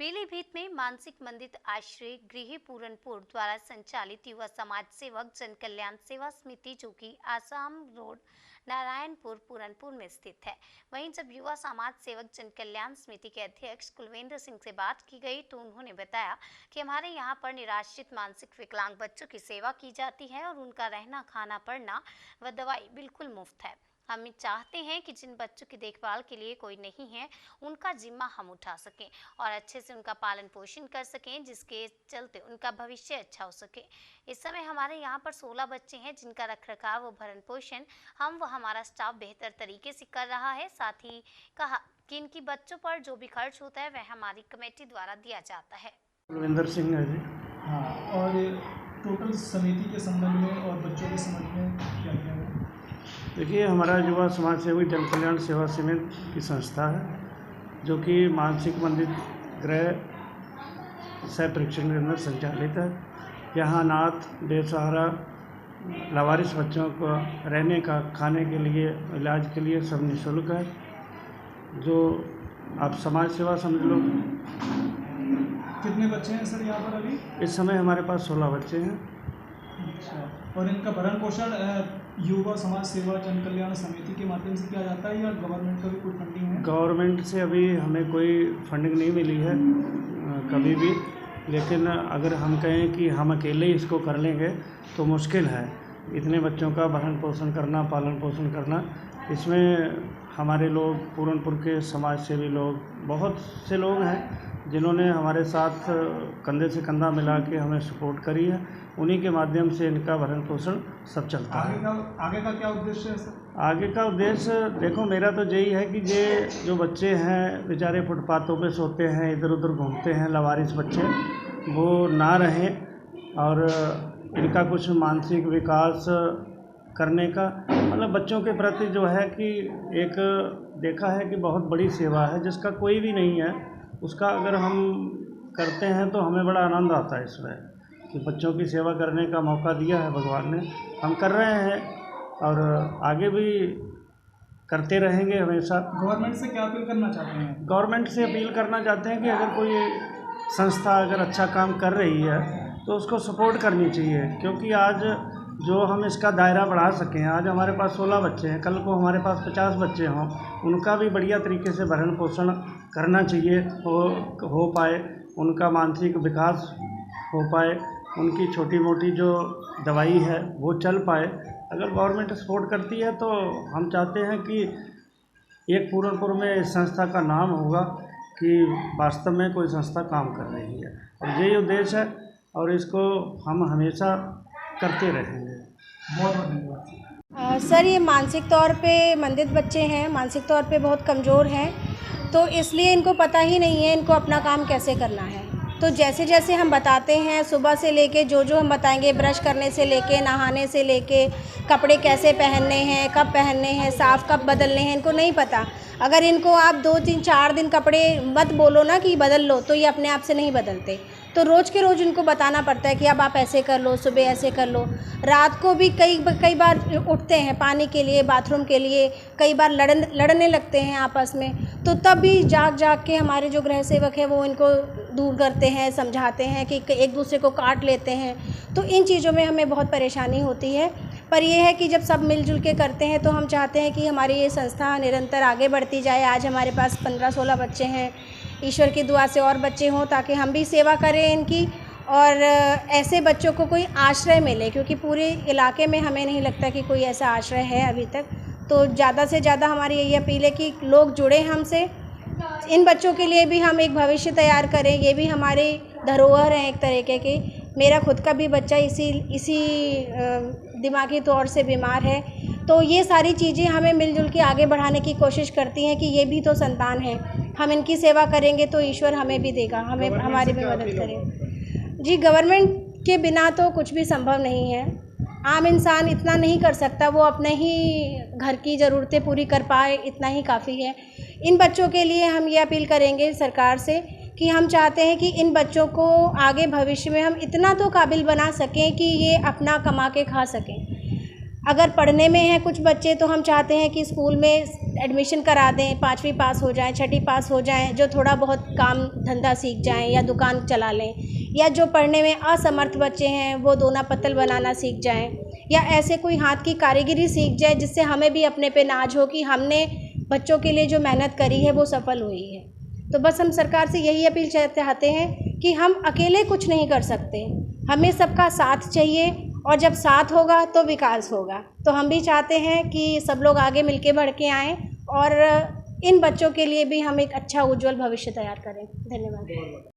पीलीभीत में मानसिक मंदित आश्रय गृह पूरनपुर द्वारा संचालित युवा समाज सेवक जन कल्याण सेवा समिति जो कि आसाम रोड नारायणपुर पूरनपुर में स्थित है। वहीं जब युवा समाज सेवक जन कल्याण समिति के अध्यक्ष कुलविंदर सिंह से बात की गई तो उन्होंने बताया कि हमारे यहाँ पर निराश्रित मानसिक विकलांग बच्चों की सेवा की जाती है और उनका रहना, खाना, पढ़ना व दवाई बिल्कुल मुफ्त है। हम चाहते हैं कि जिन बच्चों की देखभाल के लिए कोई नहीं है उनका जिम्मा हम उठा सकें और अच्छे से उनका पालन पोषण कर सकें, जिसके चलते उनका भविष्य अच्छा हो सके। इस समय हमारे यहाँ पर 16 बच्चे हैं जिनका रखरखाव व भरण पोषण हम व हमारा स्टाफ बेहतर तरीके से कर रहा है। साथ ही कहा कि इनकी बच्चों पर जो भी खर्च होता है वह हमारी कमेटी द्वारा दिया जाता है। कुलविंदर सिंह है जी। हाँ, और टोटल समिति के संबंध में और बच्चों के संबंध में क्या क्या है? देखिए, हमारा युवा समाज सेवक जन कल्याण सेवा समिति की संस्था है जो कि मानसिक मंदित गृह सह परीक्षण के अंदर संचालित है। यहाँ अनाथ, बेसहारा, लावारिस बच्चों को रहने का, खाने के लिए, इलाज के लिए सब निःशुल्क है। जो आप समाज सेवा समझ लो। कितने बच्चे हैं सर यहाँ पर अभी? इस समय हमारे पास 16 बच्चे हैं। अच्छा, और इनका भरण पोषण युवा समाज सेवा जन कल्याण समिति के माध्यम से किया जाता है या गवर्नमेंट का भी कोई फंडिंग है? गवर्नमेंट से अभी हमें कोई फंडिंग नहीं मिली है कभी भी, लेकिन अगर हम कहें कि हम अकेले ही इसको कर लेंगे तो मुश्किल है। इतने बच्चों का भरण पोषण करना, पालन पोषण करना, इसमें हमारे लोग, पूरनपुर के समाज सेवी लोग, बहुत से लोग हैं जिन्होंने हमारे साथ कंधे से कंधा मिला के हमें सपोर्ट करी है। उन्हीं के माध्यम से इनका भरण पोषण सब चलता है। आगे का क्या उद्देश्य है सर? आगे का उद्देश्य देखो, मेरा तो यही है कि ये जो बच्चे हैं बेचारे फुटपाथों पे सोते हैं, इधर उधर घूमते हैं, लावारिस बच्चे, वो ना रहें और इनका कुछ मानसिक विकास करने का, मतलब बच्चों के प्रति जो है कि एक देखा है कि बहुत बड़ी सेवा है जिसका कोई भी नहीं है, उसका अगर हम करते हैं तो हमें बड़ा आनंद आता है इसमें कि बच्चों की सेवा करने का मौका दिया है भगवान ने, हम कर रहे हैं और आगे भी करते रहेंगे हमेशा। गवर्नमेंट से क्या अपील करना चाहते हैं? गवर्नमेंट से अपील करना चाहते हैं कि अगर कोई संस्था अगर अच्छा काम कर रही है तो उसको सपोर्ट करनी चाहिए, क्योंकि आज जो हम इसका दायरा बढ़ा सकें, आज हमारे पास 16 बच्चे हैं, कल को हमारे पास 50 बच्चे हों, उनका भी बढ़िया तरीके से भरण पोषण करना चाहिए, हो पाए, उनका मानसिक विकास हो पाए, उनकी छोटी मोटी जो दवाई है वो चल पाए। अगर गवर्नमेंट सपोर्ट करती है तो हम चाहते हैं कि एक पूरनपुर में इस संस्था का नाम होगा कि वास्तव में कोई संस्था काम कर रही है, और यही उद्देश्य है और इसको हम हमेशा करते रहेंगे। बहुत बहुत धन्यवाद। सर, ये मानसिक तौर पे मंदित बच्चे हैं, मानसिक तौर पे बहुत कमज़ोर हैं, तो इसलिए इनको पता ही नहीं है इनको अपना काम कैसे करना है। तो जैसे जैसे हम बताते हैं, सुबह से लेके जो जो हम बताएंगे, ब्रश करने से लेके, नहाने से लेके, कपड़े कैसे पहनने हैं, कब पहनने हैं, साफ़ कब बदलने हैं, इनको नहीं पता। अगर इनको आप 2, 3, 4 दिन कपड़े मत बोलो ना कि बदल लो, तो ये अपने आप से नहीं बदलते। तो रोज़ के रोज़ इनको बताना पड़ता है कि अब आप ऐसे कर लो, सुबह ऐसे कर लो। रात को भी कई बार उठते हैं पानी के लिए, बाथरूम के लिए, कई बार लड़ने लगते हैं आपस में, तो तब भी जाग के हमारे जो गृह सेवक है वो इनको दूर करते हैं, समझाते हैं कि एक दूसरे को काट लेते हैं। तो इन चीज़ों में हमें बहुत परेशानी होती है, पर यह है कि जब सब मिलजुल के करते हैं तो हम चाहते हैं कि हमारी ये संस्था निरंतर आगे बढ़ती जाए। आज हमारे पास 15-16 बच्चे हैं, ईश्वर की दुआ से और बच्चे हों ताकि हम भी सेवा करें इनकी, और ऐसे बच्चों को कोई आश्रय मिले, क्योंकि पूरे इलाके में हमें नहीं लगता कि कोई ऐसा आश्रय है अभी तक। तो ज़्यादा से ज़्यादा हमारी यही अपील है कि लोग जुड़े हमसे, इन बच्चों के लिए भी हम एक भविष्य तैयार करें। ये भी हमारे धरोहर हैं एक तरीके के। मेरा खुद का भी बच्चा इसी दिमागी तौर से बीमार है, तो ये सारी चीज़ें हमें मिलजुल के आगे बढ़ाने की कोशिश करती हैं कि ये भी तो संतान है, हम इनकी सेवा करेंगे तो ईश्वर हमें भी देगा, हमें हमारी भी मदद करें। जी, गवर्नमेंट के बिना तो कुछ भी संभव नहीं है। आम इंसान इतना नहीं कर सकता, वो अपने ही घर की ज़रूरतें पूरी कर पाए, इतना ही काफ़ी है। इन बच्चों के लिए हम ये अपील करेंगे सरकार से कि हम चाहते हैं कि इन बच्चों को आगे भविष्य में हम इतना तो काबिल बना सकें कि ये अपना कमा के खा सकें। अगर पढ़ने में हैं कुछ बच्चे तो हम चाहते हैं कि स्कूल में एडमिशन करा दें, 5वीं पास हो जाएं, 6ठी पास हो जाएं, जो थोड़ा बहुत काम धंधा सीख जाएं या दुकान चला लें, या जो पढ़ने में असमर्थ बच्चे हैं वो दोना पत्तल बनाना सीख जाएं, या ऐसे कोई हाथ की कारीगरी सीख जाए जिससे हमें भी अपने पे नाज हो कि हमने बच्चों के लिए जो मेहनत करी है वो सफल हुई है। तो बस हम सरकार से यही अपील चाहते हैं कि हम अकेले कुछ नहीं कर सकते, हमें सबका साथ चाहिए, और जब साथ होगा तो विकास होगा। तो हम भी चाहते हैं कि सब लोग आगे मिलके बढ़ के आएँ और इन बच्चों के लिए भी हम एक अच्छा उज्जवल भविष्य तैयार करें। धन्यवाद।